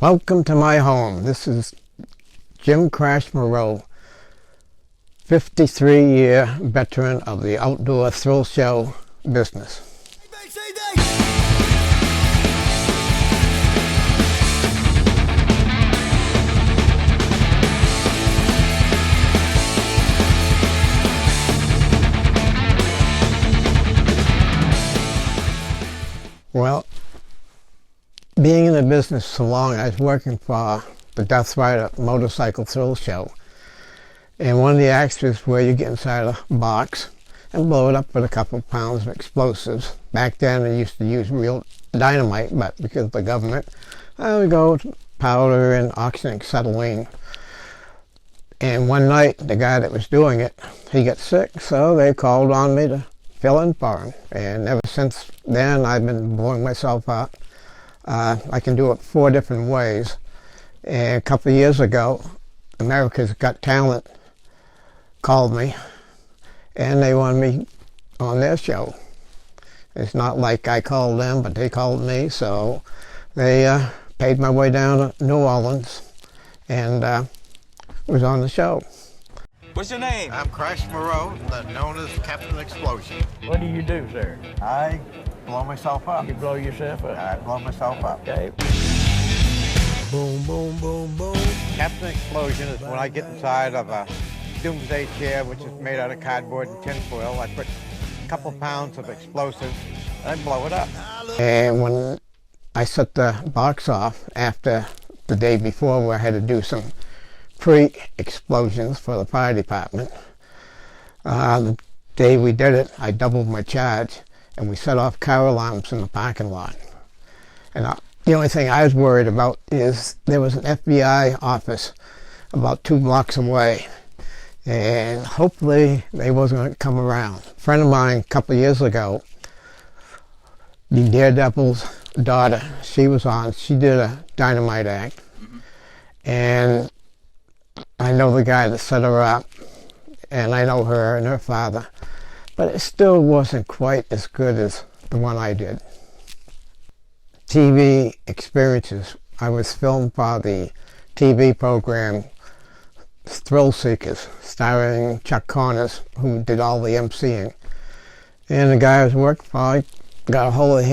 Welcome to my home. This is Jim Crash Moreau, 53-year veteran of the outdoor thrill show business. Well, being in the business so long, I was working for the Death Rider motorcycle thrill show. And one of the acts was where you get inside a box and blow it up with a couple of pounds of explosives. Back then they used to use real dynamite, but because of the government, I would go to powder and oxygen acetylene. And one night, the guy that was doing it, he got sick, so they called on me to fill in for him. And ever since then, I've been blowing myself up. I can do it 4 different ways. And a couple of years ago, America's Got Talent called me, and they wanted me on their show. It's not like I called them, but they called me, so they paid my way down to New Orleans, and was on the show. What's your name? I'm Crash Moreau, known as Captain Explosion. What do you do, sir? I blow myself up. You blow yourself up? I blow myself up. Okay. Boom, boom, boom, boom. Captain Explosion is when I get inside of a doomsday chair, which is made out of cardboard and tinfoil. I put a couple pounds of explosives and I blow it up. And when I set the box off after the day before, where I had to do some pre-explosions for the fire department, the day we did it, I doubled my charge and we set off car alarms in the parking lot. And the only thing I was worried about is there was an FBI office about 2 blocks away, and hopefully they wasn't going to come around. A friend of mine a couple of years ago, the Daredevil's daughter, she was on, she did a dynamite act, and I know the guy that set her up, and I know her and her father, but it still wasn't quite as good as the one I did. TV experiences. I was filmed for the TV program Thrill Seekers, starring Chuck Connors, who did all the emceeing. And the guy I was working for, I got a hold of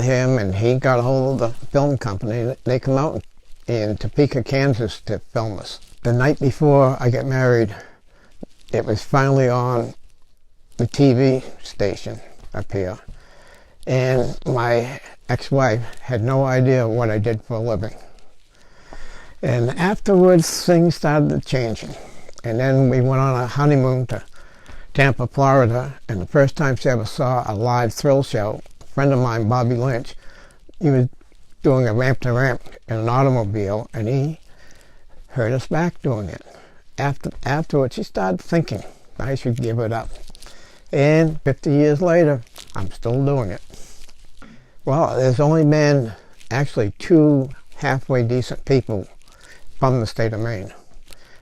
him, and he got a hold of the film company. They come out in Topeka, Kansas to film us. The night before I got married, it was finally on the TV station up here. And my ex-wife had no idea what I did for a living. And afterwards, things started changing. And then we went on a honeymoon to Tampa, Florida, and the first time she ever saw a live thrill show, a friend of mine, Bobby Lynch, he was doing a ramp-to-ramp in an automobile, and he heard us back doing it. Afterwards, she started thinking I should give it up. And 50 years later, I'm still doing it. Well, there's only been actually 2 halfway decent people from the state of Maine.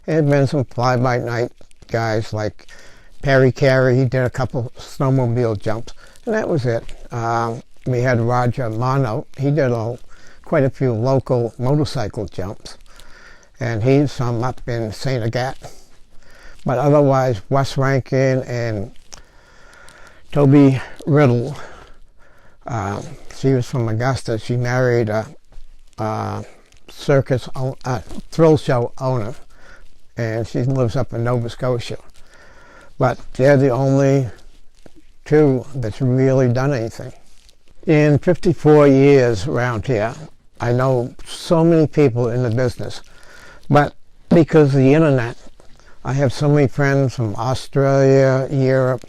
There have been some fly-by-night guys like Perry Carey. He did a couple snowmobile jumps, and that was it. We had Roger Mono. He did quite a few local motorcycle jumps, and he's some up in St. Agathe. But otherwise, Wes Rankin and Toby Riddle, she was from Augusta. She married a thrill show owner, and she lives up in Nova Scotia. But they're the only 2 that's really done anything. In 54 years around here, I know so many people in the business, but because of the internet, I have so many friends from Australia, Europe,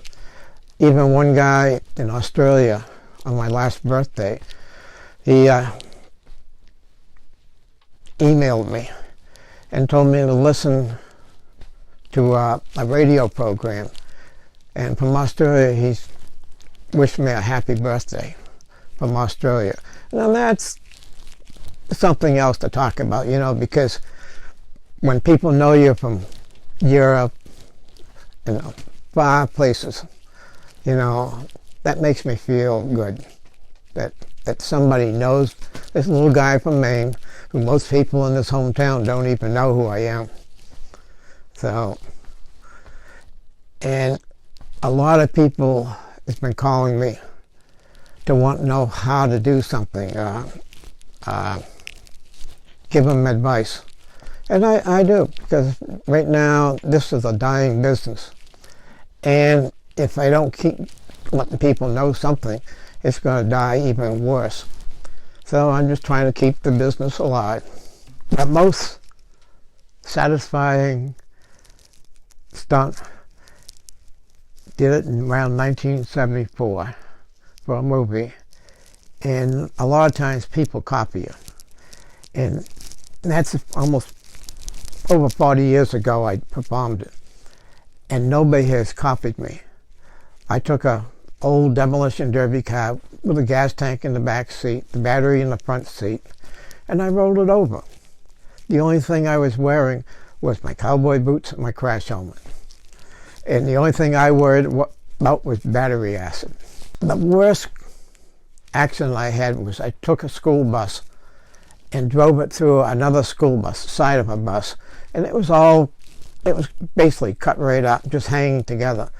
even one guy in Australia on my last birthday, he emailed me and told me to listen to a radio program. And from Australia, he's wished me a happy birthday from Australia. Now that's something else to talk about, because when people know you're from Europe, far places, that makes me feel good. That somebody knows this little guy from Maine who most people in this hometown don't even know who I am. So, and a lot of people have been calling me to want to know how to do something, give them advice. And I do, because right now this is a dying business. And if I don't keep letting people know something, it's going to die even worse. So I'm just trying to keep the business alive. The most satisfying stunt, did it in around 1974 for a movie. And a lot of times people copy you. And that's almost over 40 years ago I performed it. And nobody has copied me. I took a old demolition derby car with a gas tank in the back seat, the battery in the front seat, and I rolled it over. The only thing I was wearing was my cowboy boots and my crash helmet. And the only thing I worried about was battery acid. The worst accident I had was I took a school bus and drove it through another school bus, side of a bus, and it was basically cut right up, just hanging together.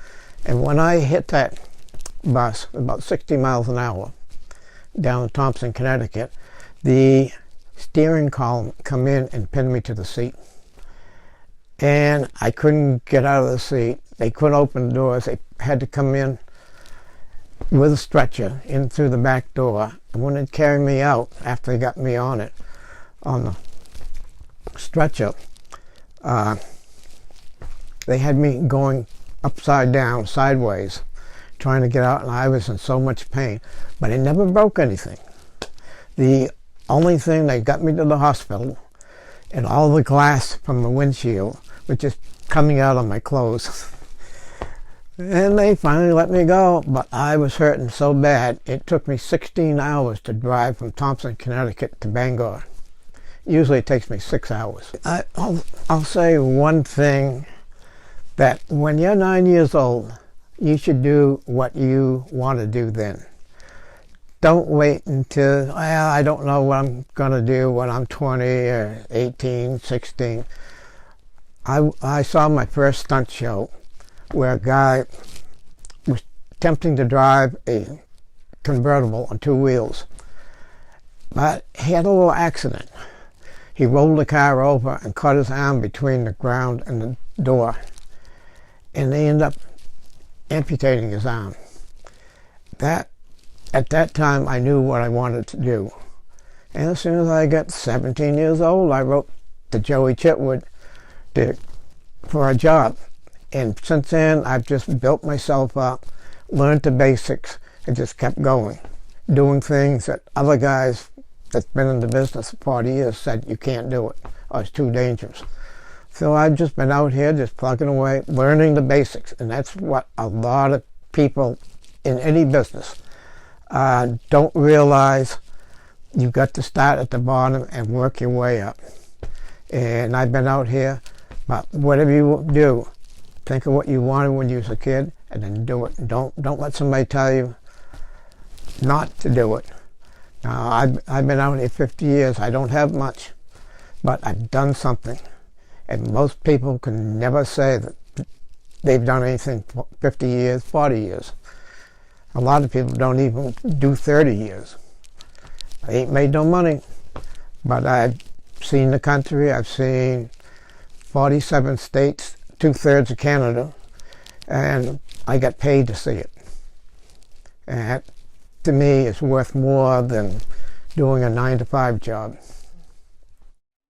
And when I hit that bus, about 60 miles an hour, down in Thompson, Connecticut, the steering column come in and pinned me to the seat. And I couldn't get out of the seat. They couldn't open the doors. They had to come in with a stretcher in through the back door. And when they carried me out, after they got me on it, on the stretcher, they had me going upside down, sideways, trying to get out, and I was in so much pain. But it never broke anything. The only thing, they got me to the hospital, and all the glass from the windshield was just coming out of my clothes. And they finally let me go, but I was hurting so bad, it took me 16 hours to drive from Thompson, Connecticut to Bangor. Usually it takes me 6 hours. I'll say one thing, that when you're 9 years old, you should do what you want to do then. Don't wait until, well, I don't know what I'm going to do when I'm 20 or 18, 16. I saw my first stunt show where a guy was attempting to drive a convertible on two wheels. But he had a little accident. He rolled the car over and caught his arm between the ground and the door. And they ended up amputating his arm. At that time, I knew what I wanted to do. And as soon as I got 17 years old, I wrote to Joey Chitwood for a job. And since then, I've just built myself up, learned the basics, and just kept going, doing things that other guys that's been in the business for 40 years said you can't do it, or it's too dangerous. So I've just been out here just plugging away, learning the basics, and that's what a lot of people in any business don't realize. You've got to start at the bottom and work your way up. And I've been out here, but whatever you do, think of what you wanted when you was a kid, and then do it. Don't let somebody tell you not to do it. Now, I've been out here 50 years. I don't have much, but I've done something. And most people can never say that they've done anything for 50 years, 40 years. A lot of people don't even do 30 years. They ain't made no money. But I've seen the country. I've seen 47 states, 2/3 of Canada, and I got paid to see it. And that, to me, is worth more than doing a 9-to-5 job.